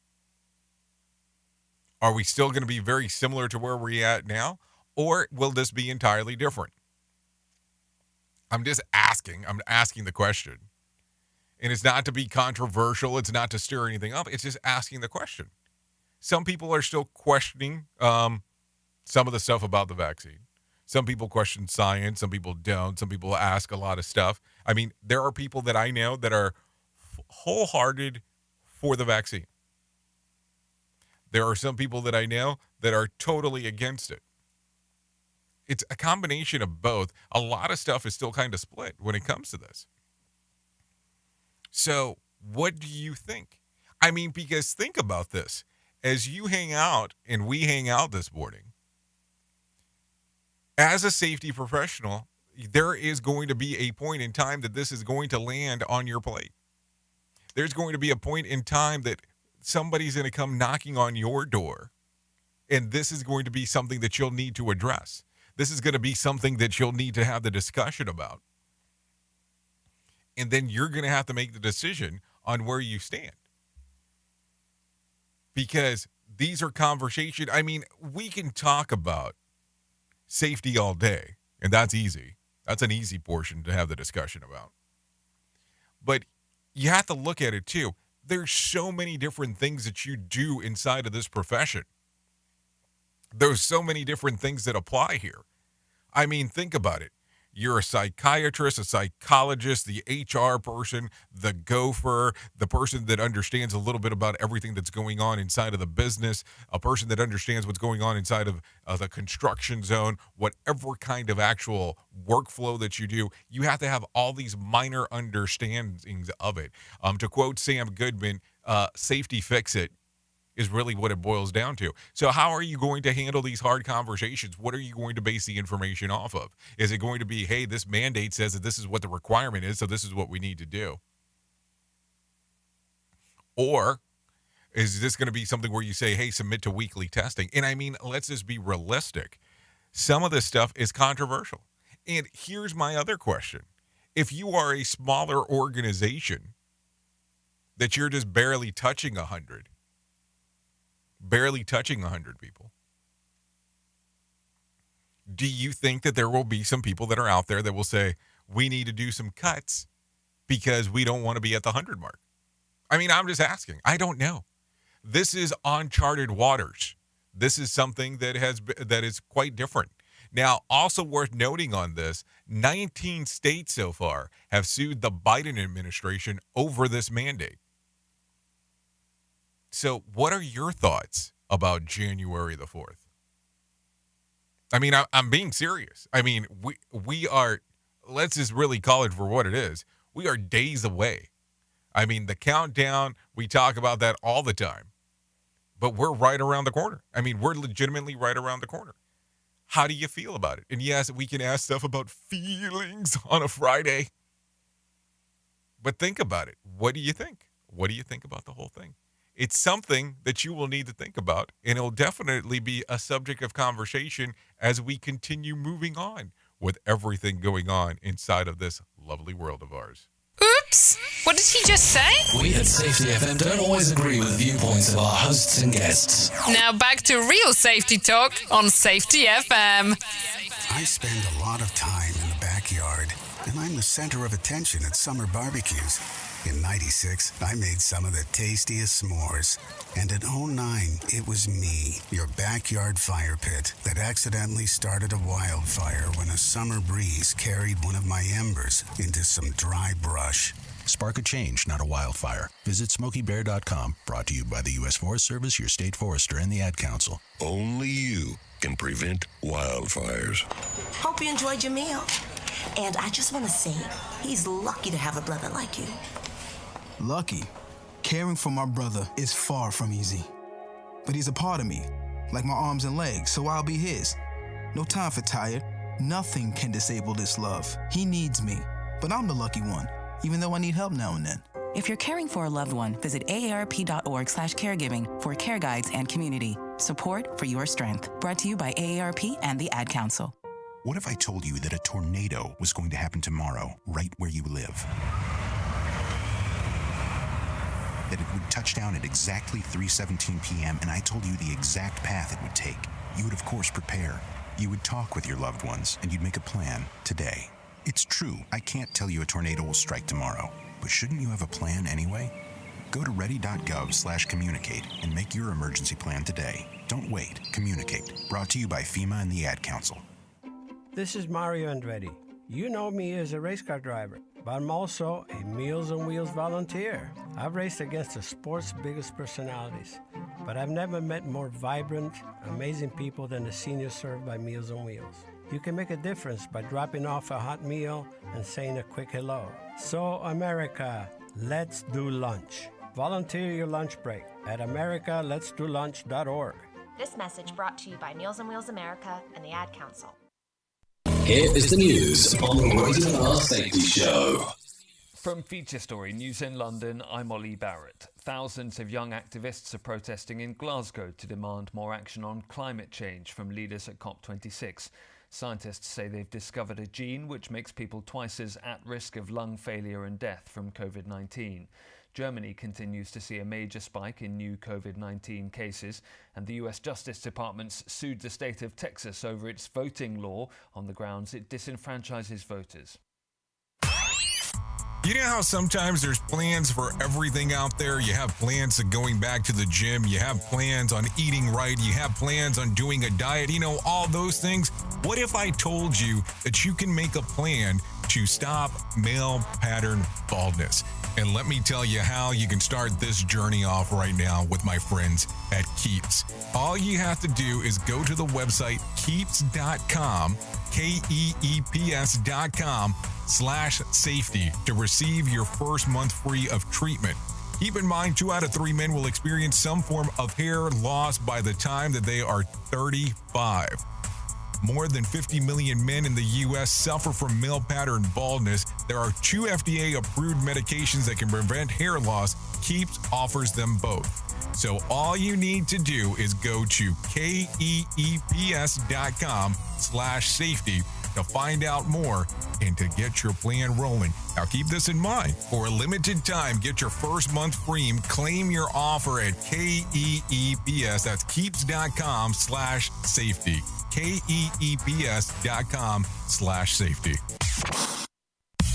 Are we still going to be very similar to where we're at now? Or will this be entirely different? I'm just asking. I'm asking the question. And it's not to be controversial. It's not to stir anything up. It's just asking the question. Some people are still questioning some of the stuff about the vaccine. Some people question science. Some people don't. Some people ask a lot of stuff. I mean, there are people that I know that are wholehearted for the vaccine. There are some people that I know that are totally against it. It's a combination of both. A lot of stuff is still kind of split when it comes to this. So what do you think? I mean, because think about this. As you hang out and we hang out this morning, as a safety professional, there is going to be a point in time that this is going to land on your plate. There's going to be a point in time that somebody's going to come knocking on your door, and this is going to be something that you'll need to address. This is going to be something that you'll need to have the discussion about. And then you're going to have to make the decision on where you stand. Because these are conversations. I mean, we can talk about safety all day, and that's easy. That's an easy portion to have the discussion about. But you have to look at it too. There's so many different things that you do inside of this profession. There's so many different things that apply here. I mean, think about it. You're a psychiatrist, a psychologist, the HR person, the gopher, the person that understands a little bit about everything that's going on inside of the business, a person that understands what's going on inside of the construction zone, whatever kind of actual workflow that you do, you have to have all these minor understandings of it. To quote Sam Goodman, safety fix it is really what it boils down to. So how are you going to handle these hard conversations? What are you going to base the information off of? Is it going to be, hey, this mandate says that this is what the requirement is, so this is what we need to do? Or is this going to be something where you say, hey, submit to weekly testing? And I mean, let's just be realistic. Some of this stuff is controversial. And here's my other question. If you are a smaller organization that you're just barely touching 100 people, do you think that there will be some people that are out there that will say, we need to do some cuts because we don't want to be at the 100 mark? I mean, I'm just asking. I don't know. This is uncharted waters. This is something that is quite different. Now, also worth noting on this, 19 states so far have sued the Biden administration over this mandate. So what are your thoughts about January the 4th? I mean, I'm being serious. I mean, we are, let's just really call it for what it is. We are days away. I mean, the countdown, we talk about that all the time. But we're right around the corner. I mean, we're legitimately right around the corner. How do you feel about it? And yes, we can ask stuff about feelings on a Friday. But think about it. What do you think? What do you think about the whole thing? It's something that you will need to think about, and it'll definitely be a subject of conversation as we continue moving on with everything going on inside of this lovely world of ours.
Oops! What did he just say?
We at Safety FM don't always agree with the viewpoints of our hosts and guests.
Now back to real safety talk on Safety FM.
I spend a lot of time in the backyard, and I'm the center of attention at summer barbecues. In '96, I made some of the tastiest s'mores. And in '09, it was me, your backyard fire pit, that accidentally started a wildfire when a summer breeze carried one of my embers into some dry brush. Spark a change, not a wildfire. Visit SmokeyBear.com, brought to you by the U.S. Forest Service, your state forester, and the Ad Council.
Only you can prevent wildfires.
Hope you enjoyed your meal. And I just want to say, he's lucky to have a brother like you.
Lucky? Caring for my brother is far from easy. But he's a part of me, like my arms and legs, so I'll be his. No time for tired. Nothing can disable this love. He needs me, but I'm the lucky one, even though I need help now and then.
If you're caring for a loved one, visit aarp.org/caregiving for care guides and community. Support for your strength. Brought to you by AARP and the Ad Council.
What if I told you that a tornado was going to happen tomorrow, right where you live? That it would touch down at exactly 3:17 p.m., and I told you the exact path it would take. You would, of course, prepare. You would talk with your loved ones, and you'd make a plan today. It's true, I can't tell you a tornado will strike tomorrow, but shouldn't you have a plan anyway? Go to ready.gov/communicate and make your emergency plan today. Don't wait. Communicate. Brought to you by FEMA and the Ad Council.
This is Mario Andretti. You know me as a race car driver, but I'm also a Meals on Wheels volunteer. I've raced against the sport's biggest personalities, but I've never met more vibrant, amazing people than the seniors served by Meals on Wheels. You can make a difference by dropping off a hot meal and saying a quick hello. So, America, let's do lunch. Volunteer your lunch break at americaletsdolunch.org.
This message brought to you by Meals on Wheels America and the Ad Council.
Here is the news on the Rated R Safety Show.
From Feature Story News in London, I'm Ollie Barrett. Thousands of young activists are protesting in Glasgow to demand more action on climate change from leaders at COP26. Scientists say they've discovered a gene which makes people twice as at risk of lung failure and death from COVID-19. Germany continues to see a major spike in new COVID-19 cases, and the US Justice Department's sued the state of Texas over its voting law on the grounds it disenfranchises voters.
You know how sometimes there's plans for everything out there? You have plans of going back to the gym. You have plans on eating right. You have plans on doing a diet. You know, all those things. What if I told you that you can make a plan to stop male pattern baldness? And let me tell you how you can start this journey off right now with my friends at Keeps. All you have to do is go to the website keeps.com, KEEPS.com/safety to receive your first month free of treatment. Keep in mind, 2 out of 3 men will experience some form of hair loss by the time that they are 35. More than 50 million men in the U.S. suffer from male pattern baldness. There are 2 FDA-approved medications that can prevent hair loss. Keeps offers them both. So all you need to do is go to KEEPS.com/safety to find out more and to get your plan rolling. Now keep this in mind. For a limited time, get your first month free. Claim your offer at KEEPS. That's keeps.com/safety. KEEPS.com/safety.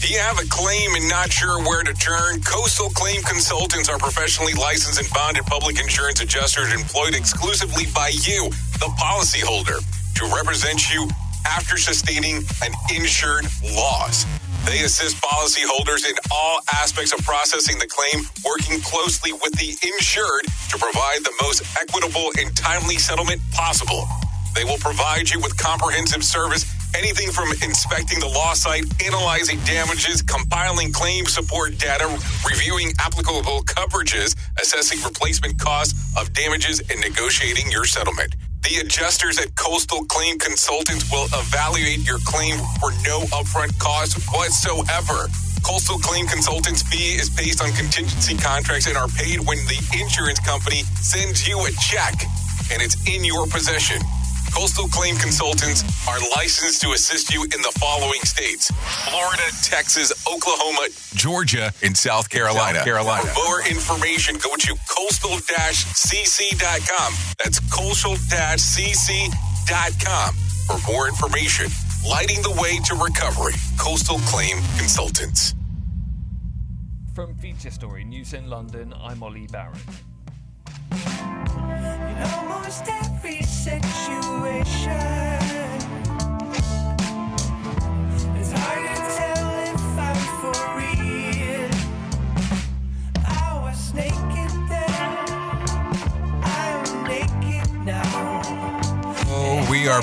Do you have a claim and not sure where to turn? Coastal Claim Consultants are professionally licensed and bonded public insurance adjusters employed exclusively by you, the policyholder, to represent you after sustaining an insured loss. They assist policyholders in all aspects of processing the claim, working closely with the insured to provide the most equitable and timely settlement possible. They will provide you with comprehensive service, anything from inspecting the loss site, analyzing damages, compiling claim support data, reviewing applicable coverages, assessing replacement costs of damages, and negotiating your settlement. The adjusters at Coastal Claim Consultants will evaluate your claim for no upfront cost whatsoever. Coastal Claim Consultants' fee is based on contingency contracts and are paid when the insurance company sends you a check and it's in your possession. Coastal Claim Consultants are licensed to assist you in the following states: Florida, Texas, Oklahoma, Georgia, and South Carolina. For more information, go to coastal-cc.com. That's coastal-cc.com. For more information, lighting the way to recovery. Coastal Claim Consultants.
From Feature Story News in London, I'm Ollie Barrett.
In almost every situation, it's hard to tell if I'm for real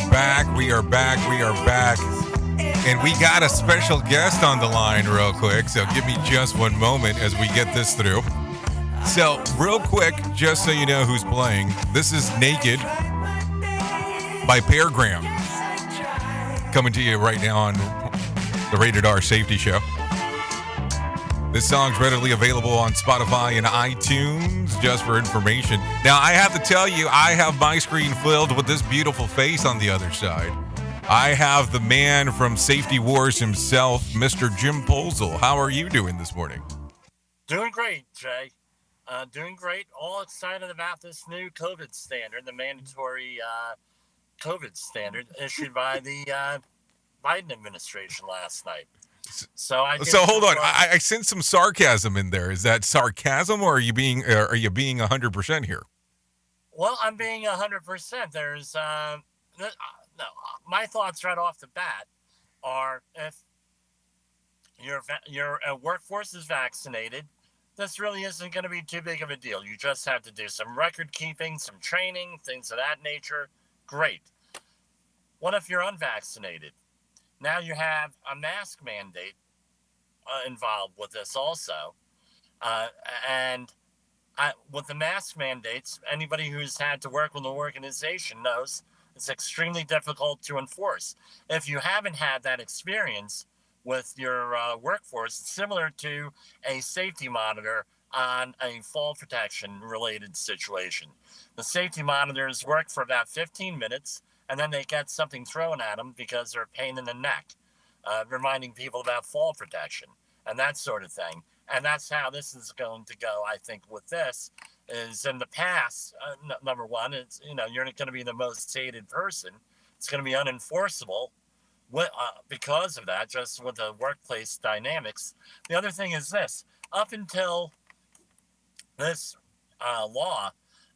back. We are back. We are back. And we got a special guest on the line real quick. So give me just one moment as we get this through. So real quick, just so you know who's playing, this is Naked by Pear Graham. Coming to you right now on the Rated R Safety Show. This song's readily available on Spotify and iTunes, just for information. Now, I have to tell you, I have my screen filled with this beautiful face on the other side. I have the man from Safety Wars himself, Mr. Jim Polzel. How are you doing this morning?
Doing great, Jay. Doing great. All excited about this new COVID standard, the mandatory COVID standard issued by the Biden administration last night. So
hold on. I sense some sarcasm in there. Is that sarcasm, or are you being 100% here?
Well, I'm being 100%. There's no. My thoughts right off the bat are if your workforce is vaccinated, this really isn't going to be too big of a deal. You just have to do some record keeping, some training, things of that nature. Great. What if you're unvaccinated? Now you have a mask mandate involved with this also. With the mask mandates, anybody who's had to work with an organization knows it's extremely difficult to enforce. If you haven't had that experience with your workforce, it's similar to a safety monitor on a fall protection related situation. The safety monitors work for about 15 minutes, and then they get something thrown at them because they're a pain in the neck, reminding people about fall protection and that sort of thing. And that's how this is going to go, I think, with this, is in the past, number one, it's, you're not going to be the most hated person. It's going to be unenforceable because of that, just with the workplace dynamics. The other thing is this. Up until this law,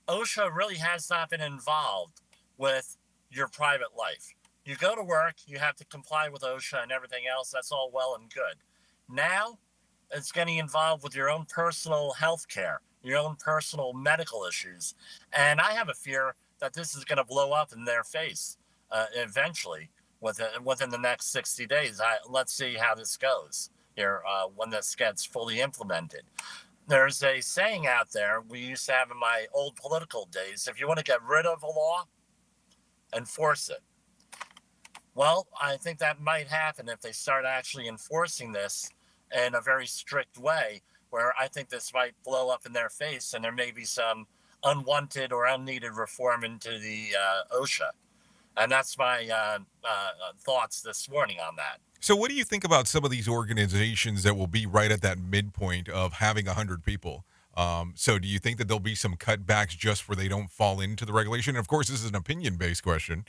OSHA really has not been involved with your private life. You go to work, you have to comply with OSHA and everything else. That's all well and good. Now, it's getting involved with your own personal health care, your own personal medical issues. And I have a fear that this is going to blow up in their face eventually within the next 60 days. Let's see how this goes here when this gets fully implemented. There's a saying out there we used to have in my old political days: if you want to get rid of a law, enforce it. Well, I think that might happen if they start actually enforcing this in a very strict way, where I think this might blow up in their face and there may be some unwanted or unneeded reform into the OSHA. And that's my thoughts this morning on that.
So what do you think about some of these organizations that will be right at that midpoint of having 100 people? So do you think that there'll be some cutbacks just where they don't fall into the regulation? And of course, this is an opinion-based question.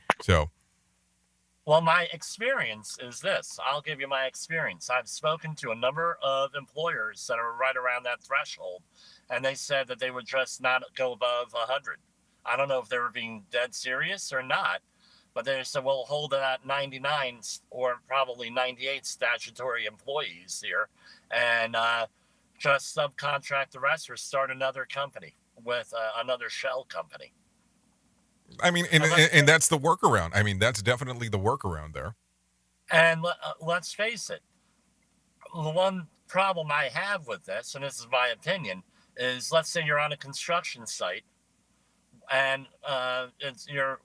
Well, my experience is this. I'll give you my experience. I've spoken to a number of employers that are right around that threshold, and they said that they would just not go above 100. I don't know if they were being dead serious or not, but they said, we'll hold it at 99 or probably 98 statutory employees here, and just subcontract the rest or start another company with another shell company.
I mean, and that's the workaround. I mean, that's definitely the workaround there.
And let's face it, the one problem I have with this, and this is my opinion, is let's say you're on a construction site and you're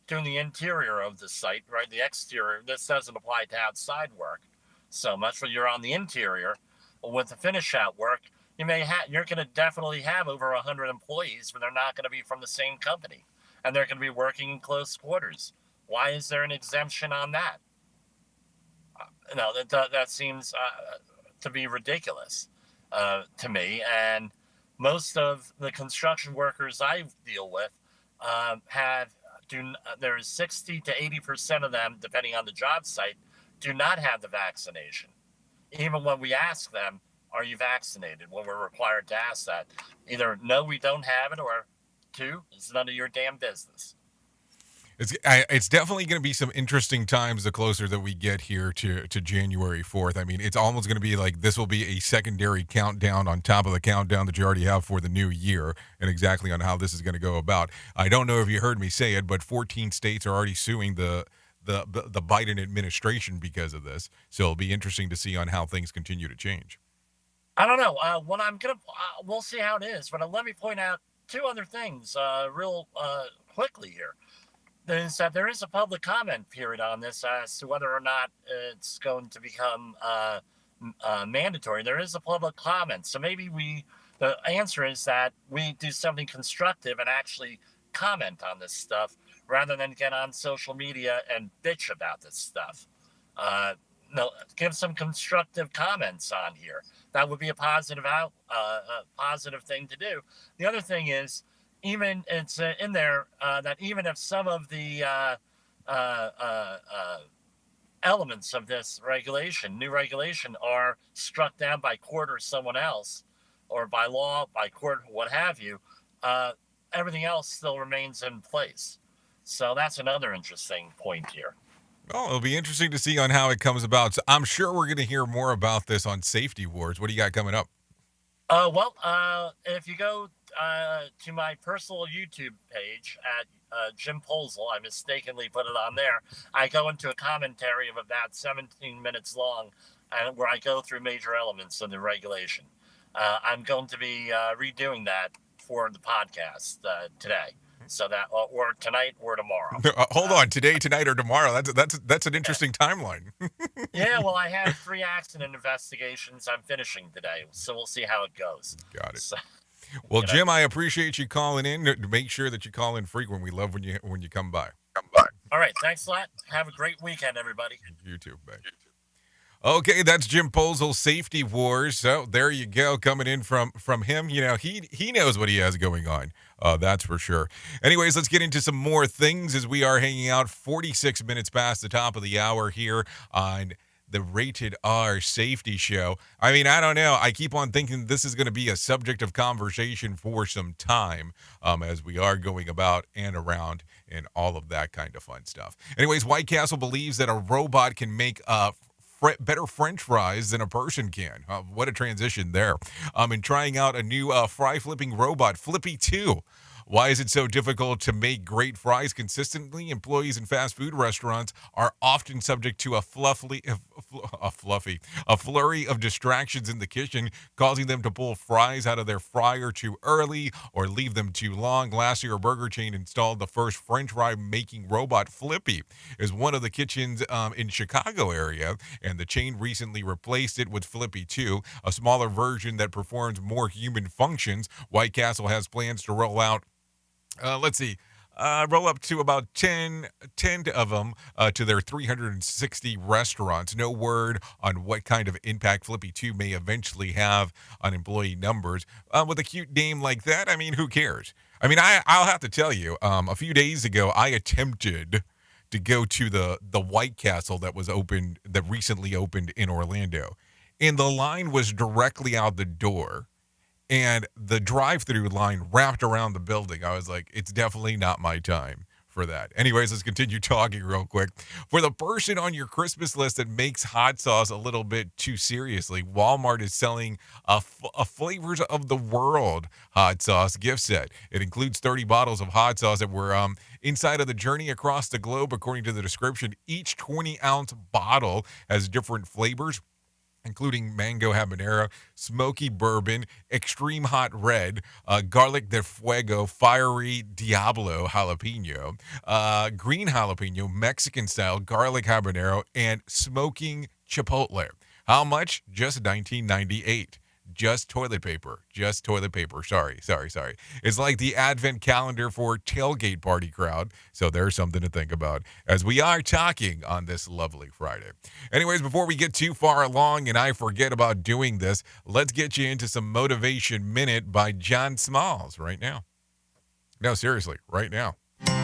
doing the interior of the site, right? The exterior. This doesn't apply to outside work so much, but you're on the interior with the finish out work. You're going to definitely have over 100 employees, but they're not going to be from the same company. And they're going to be working in close quarters. Why is there an exemption on that? No, that seems to be ridiculous to me. And most of the construction workers I deal with there's 60 to 80% of them, depending on the job site, do not have the vaccination. Even when we ask them, are you vaccinated? When we're required to ask that, either no, we don't have it, or two, it's none of your damn business.
It's definitely going to be some interesting times the closer that we get here to January 4th. I mean, it's almost going to be like this will be a secondary countdown on top of the countdown that you already have for the new year, and exactly on how this is going to go about. I don't know if you heard me say it, but 14 states are already suing the Biden administration because of this. So it'll be interesting to see on how things continue to change.
I don't know. We'll see how it is. But let me point out two other things real quickly here. Is that there is a public comment period on this as to whether or not it's going to become mandatory. There is a public comment. So maybe the answer is that we do something constructive and actually comment on this stuff rather than get on social media and bitch about this stuff. No, give some constructive comments on here. That would be a positive thing to do. The other thing is, even it's in there that even if some of the elements of this new regulation, are struck down by court or someone else, or by law, by court, what have you, everything else still remains in place. So that's another interesting point here.
Well, it'll be interesting to see on how it comes about. So I'm sure we're going to hear more about this on Safety Wars. What do you got coming up?
If you go to my personal YouTube page at Jim Polzel, I mistakenly put it on there. I go into a commentary of about 17 minutes long, and where I go through major elements of the regulation. I'm going to be redoing that for the podcast today. So that, or tonight or tomorrow.
Hold on, today, tonight, or tomorrow. That's an interesting timeline.
Yeah, well, I have 3 accident investigations I'm finishing today, so we'll see how it goes.
Got it.
So,
well, Jim, I appreciate you calling in. Make sure that you call in frequent. We love when you come by.
All right, thanks a lot. Have a great weekend, everybody.
You too, bye. Okay, that's Jim Polzel, Safety Wars. So there you go, coming in from him. You know, he knows what he has going on. That's for sure. Anyways, let's get into some more things as we are hanging out 46 minutes past the top of the hour here on the Rated R Safety Show. I mean, I don't know. I keep on thinking this is going to be a subject of conversation for some time as we are going about and around and all of that kind of fun stuff. Anyways, White Castle believes that a robot can make better French fries than a person can. What a transition there. And trying out a new fry flipping robot, Flippy 2. Why is it so difficult to make great fries consistently? Employees in fast food restaurants are often subject to a flurry of distractions in the kitchen, causing them to pull fries out of their fryer too early or leave them too long. Last year, a burger chain installed the first French fry making robot. Flippy is one of the kitchens in Chicago area, and the chain recently replaced it with Flippy 2, a smaller version that performs more human functions. White Castle has plans to roll out roll up to about 10 of them to their 360 restaurants. No word on what kind of impact Flippy 2 may eventually have on employee numbers. With a cute name like that, I mean, who cares? I mean, I'll have to tell you, a few days ago, I attempted to go to the White Castle that recently opened in Orlando. And the line was directly out the door. And the drive-through line wrapped around the building. I was like, it's definitely not my time for that. Anyways, let's continue talking real quick. For the person on your Christmas list that makes hot sauce a little bit too seriously, Walmart is selling a Flavors of the World hot sauce gift set. It includes 30 bottles of hot sauce that were inside of the journey across the globe, according to the description. Each 20-ounce bottle has different flavors, including mango habanero, smoky bourbon, extreme hot red, garlic de fuego, fiery diablo jalapeno, green jalapeno, Mexican style, garlic habanero, and smoking chipotle. How much? Just $19.98. Just toilet paper. Sorry. It's like the advent calendar for tailgate party crowd. So there's something to think about as we are talking on this lovely Friday. Anyways, before we get too far along and I forget about doing this, let's get you into some Motivation Minute by John Smalls right now. No, seriously, right now.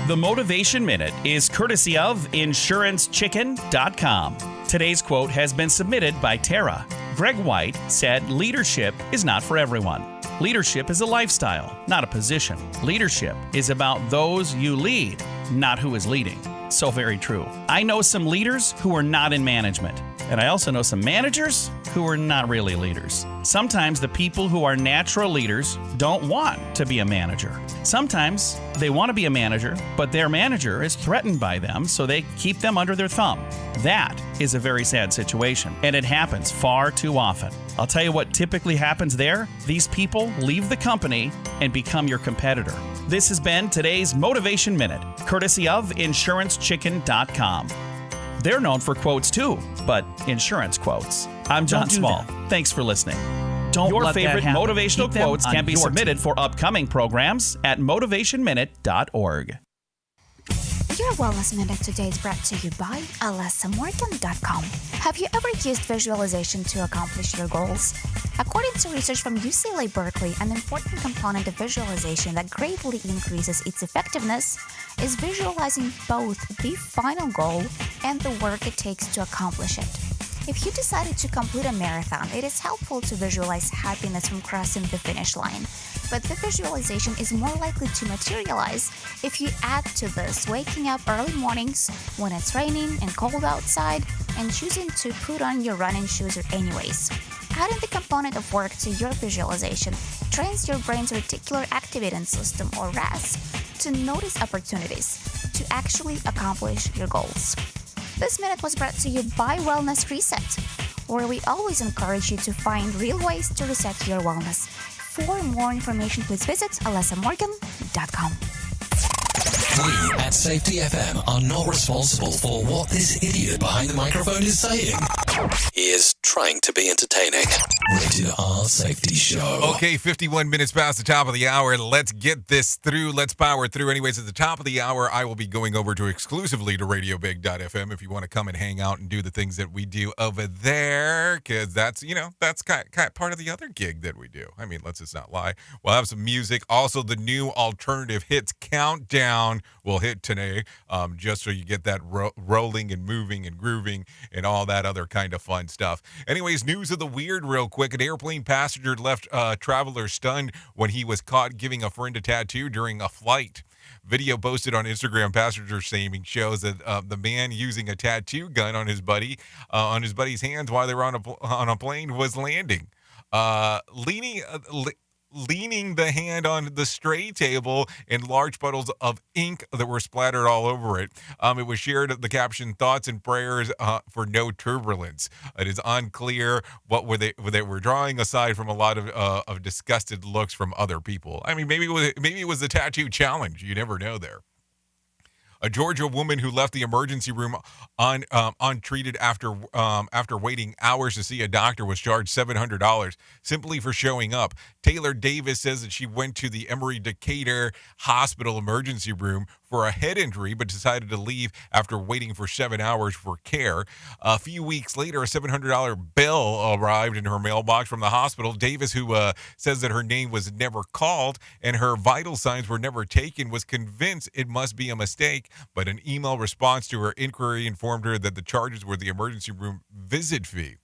The Motivation Minute is courtesy of InsuranceChicken.com. Today's quote has been submitted by Tara. Greg White said, "Leadership is not for everyone. Leadership is a lifestyle, not a position. Leadership is about those you lead, not who is leading. So very true. I know some leaders who are not in management, and I also know some managers who are not really leaders. Sometimes the people who are natural leaders don't want to be a manager. Sometimes they want to be a manager, but their manager is threatened by them, so they keep them under their thumb. That is a very sad situation, and it happens far too often. I'll tell you what typically happens there. These people leave the company and become your competitor. This has been today's Motivation Minute, courtesy of InsuranceChicken.com. They're known for quotes too, but insurance quotes. I'm John Small. Thanks for listening. Your favorite motivational quotes can be submitted for upcoming programs at motivationminute.org.
Your Wellness Minute today is brought to you by alessamorgan.com. Have you ever used visualization to accomplish your goals? According to research from UCLA Berkeley, an important component of visualization that greatly increases its effectiveness is visualizing both the final goal and the work it takes to accomplish it. If you decided to complete a marathon, it is helpful to visualize happiness from crossing the finish line. But the visualization is more likely to materialize if you add to this waking up early mornings when it's raining and cold outside and choosing to put on your running shoes anyways. Adding the component of work to your visualization trains your brain's reticular activating system, or RAS, to notice opportunities to actually accomplish your goals. This minute was brought to you by Wellness Reset, where we always encourage you to find real ways to reset your wellness. For more information, please visit alessamorgan.com.
We at Safety FM are not responsible for what this idiot behind the microphone is saying. He is trying to be entertaining. Rated R Safety Show.
Okay, 51 minutes past the top of the hour. Let's get this through. Let's power through. Anyways, at the top of the hour, I will be going over to exclusively to RadioBig.fm if you want to come and hang out and do the things that we do over there, because that's, that's kind of part of the other gig that we do. I mean, let's just not lie. We'll have some music. Also, the new alternative hits countdown will hit today, just so you get that rolling and moving and grooving and all that other kind of fun stuff. Anyways, news of the weird real quick. An airplane passenger left a traveler stunned when he was caught giving a friend a tattoo during a flight. Video posted on Instagram passenger shaming shows that the man using a tattoo gun on his buddy's hands while they were on a plane was landing. Leaning the hand on the tray table and large puddles of ink that were splattered all over it. It was shared the caption, "Thoughts and prayers for no turbulence." It is unclear what they were drawing, aside from a lot of disgusted looks from other people. I mean, maybe it was the tattoo challenge. You never know there. A Georgia woman who left the emergency room untreated after waiting hours to see a doctor was charged $700 simply for showing up. Taylor Davis says that she went to the Emory Decatur Hospital emergency room for a head injury, but decided to leave after waiting for 7 hours for care. A few weeks later, a $700 bill arrived in her mailbox from the hospital. Davis, who says that her name was never called and her vital signs were never taken, was convinced it must be a mistake, but an email response to her inquiry informed her that the charges were the emergency room visit fee.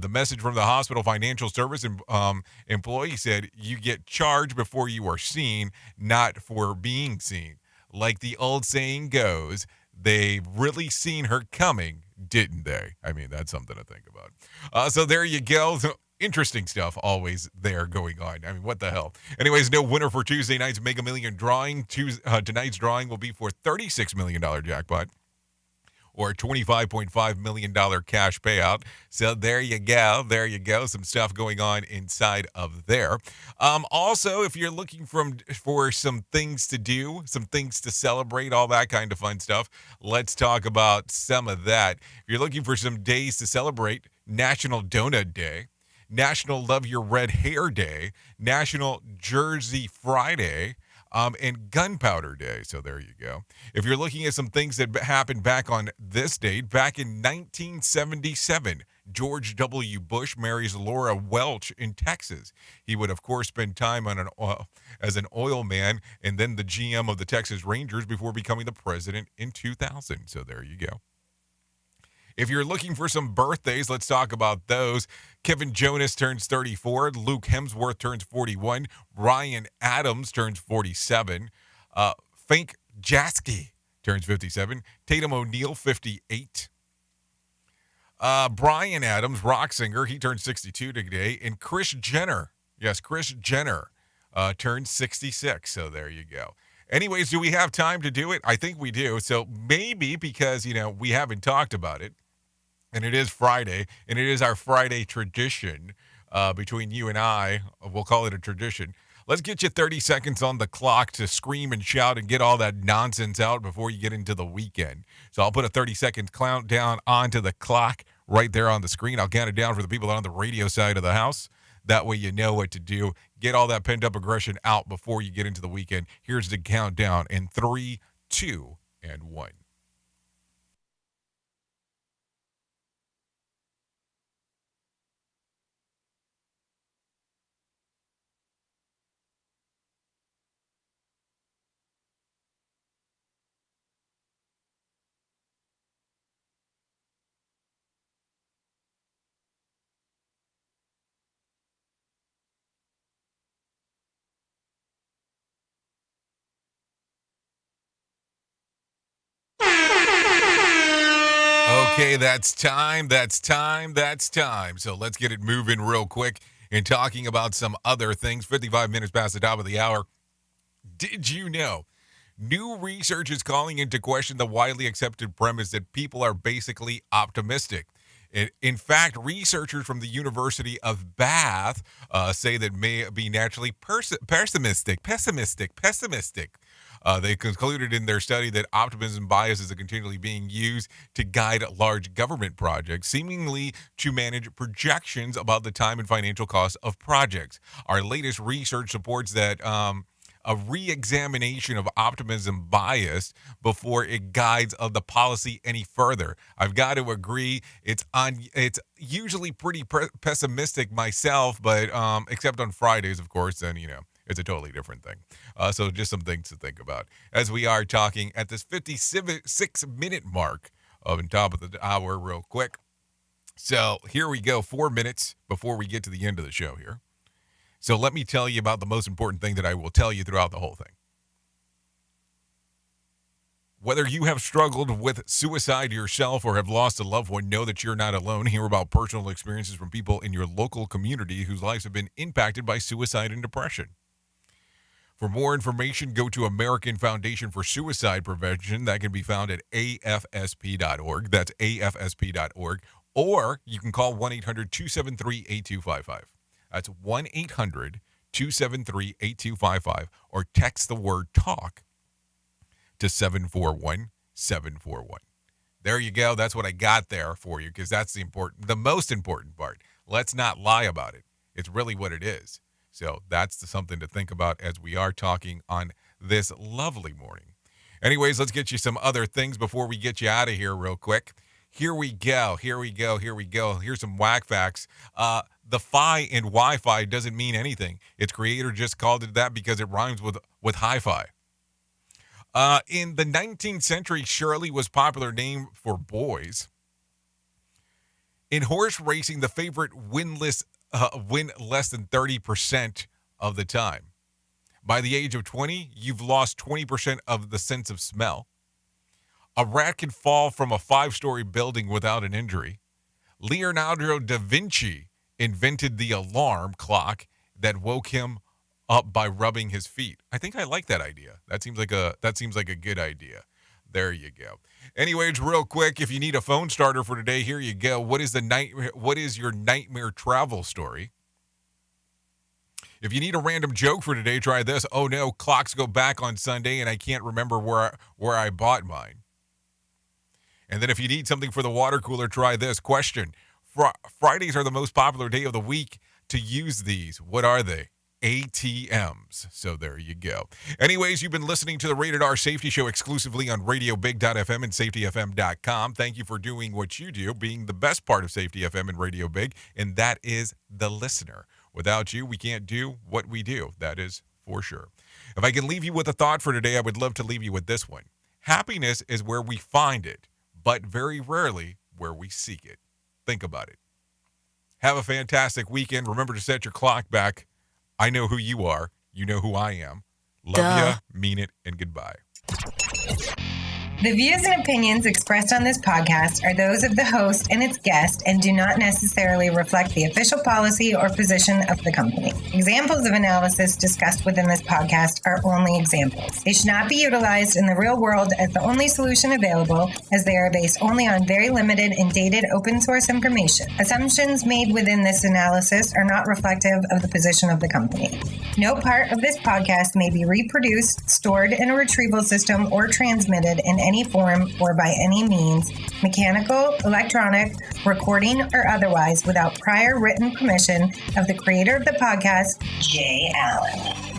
The message from the hospital financial service employee said, "You get charged before you are seen, not for being seen." Like the old saying goes, they really seen her coming, didn't they? I mean, that's something to think about. So there you go. Interesting stuff always there going on. I mean, what the hell? Anyways, no winner for Tuesday night's Mega Million drawing. Tonight's drawing will be for $36 million jackpot, or a $25.5 million cash payout. So there you go. There you go. Some stuff going on inside of there. Also, if you're looking for some things to do, some things to celebrate, all that kind of fun stuff, let's talk about some of that. If you're looking for some days to celebrate, National Donut Day, National Love Your Red Hair Day, National Jersey Friday, and Gunpowder Day. So there you go. If you're looking at some things that happened back on this date, back in 1977, George W. Bush marries Laura Welch in Texas. He would, of course, spend time as an oil man and then the GM of the Texas Rangers before becoming the president in 2000. So there you go. If you're looking for some birthdays, let's talk about those. Kevin Jonas turns 34. Luke Hemsworth turns 41. Ryan Adams turns 47. Frank Jaski turns 57. Tatum O'Neal, 58. Bryan Adams, rock singer, he turned 62 today. And Kris Jenner, Kris Jenner, turned 66. So there you go. Anyways, do we have time to do it? I think we do. So maybe because, we haven't talked about it, and it is Friday, and it is our Friday tradition between you and I. We'll call it a tradition. Let's get you 30 seconds on the clock to scream and shout and get all that nonsense out before you get into the weekend. So I'll put a 30-second countdown onto the clock right there on the screen. I'll count it down for the people on the radio side of the house. That way you know what to do. Get all that pent-up aggression out before you get into the weekend. Here's the countdown in 3, 2, and 1. Okay, that's time. So let's get it moving real quick and talking about some other things. 55 minutes past the top of the hour. Did you know? New research is calling into question the widely accepted premise that people are basically optimistic. In fact, researchers from the University of Bath say that may be naturally pessimistic. They concluded in their study that optimism bias is continually being used to guide large government projects, seemingly to manage projections about the time and financial costs of projects. Our latest research supports that a re-examination of optimism bias before it guides of the policy any further. I've got to agree, it's usually pretty pessimistic myself, but except on Fridays, of course, then it's a totally different thing. So just some things to think about as we are talking at this 56-minute mark of the top of the hour real quick. So here we go, 4 minutes before we get to the end of the show here. So let me tell you about the most important thing that I will tell you throughout the whole thing. Whether you have struggled with suicide yourself or have lost a loved one, know that you're not alone. Hear about personal experiences from people in your local community whose lives have been impacted by suicide and depression. For more information, go to American Foundation for Suicide Prevention. That can be found at afsp.org. That's afsp.org. Or you can call 1-800-273-8255. That's 1-800-273-8255. Or text the word TALK to 741-741. There you go. That's what I got there for you because that's the most important part. Let's not lie about it. It's really what it is. So that's something to think about as we are talking on this lovely morning. Anyways, let's get you some other things before we get you out of here real quick. Here we go. Here's some Wack Facts. The Fi in Wi-Fi doesn't mean anything. Its creator just called it that because it rhymes with hi-fi. In the 19th century, Shirley was a popular name for boys. In horse racing, the favorite win less than 30% of the time. By the age of 20, you've lost 20% of the sense of smell. A rat can fall from a 5-story building without an injury. Leonardo da Vinci invented the alarm clock that woke him up by rubbing his feet. I think I like that idea. That seems like a good idea. There you go. Anyways, real quick, if you need a phone starter for today, here you go. What is your nightmare travel story? If you need a random joke for today, try this. Oh no, clocks go back on Sunday and I can't remember where I bought mine. And then if you need something for the water cooler, try this. Question. Fridays are the most popular day of the week to use these. What are they? ATMs. So there you go. Anyways, you've been listening to the Rated R Safety Show exclusively on RadioBig.fm and SafetyFM.com. Thank you for doing what you do, being the best part of Safety FM and Radio Big, and that is the listener. Without you, we can't do what we do. That is for sure. If I can leave you with a thought for today, I would love to leave you with this one. Happiness is where we find it, but very rarely where we seek it. Think about it. Have a fantastic weekend. Remember to set your clock back. I know who you are. You know who I am. Love ya, mean it, and goodbye.
The views and opinions expressed on this podcast are those of the host and its guest and do not necessarily reflect the official policy or position of the company. Examples of analysis discussed within this podcast are only examples. They should not be utilized in the real world as the only solution available, as they are based only on very limited and dated open source information. Assumptions made within this analysis are not reflective of the position of the company. No part of this podcast may be reproduced, stored in a retrieval system, or transmitted in any form or by any means, mechanical, electronic, recording, or otherwise, without prior written permission of the creator of the podcast, Jay Allen.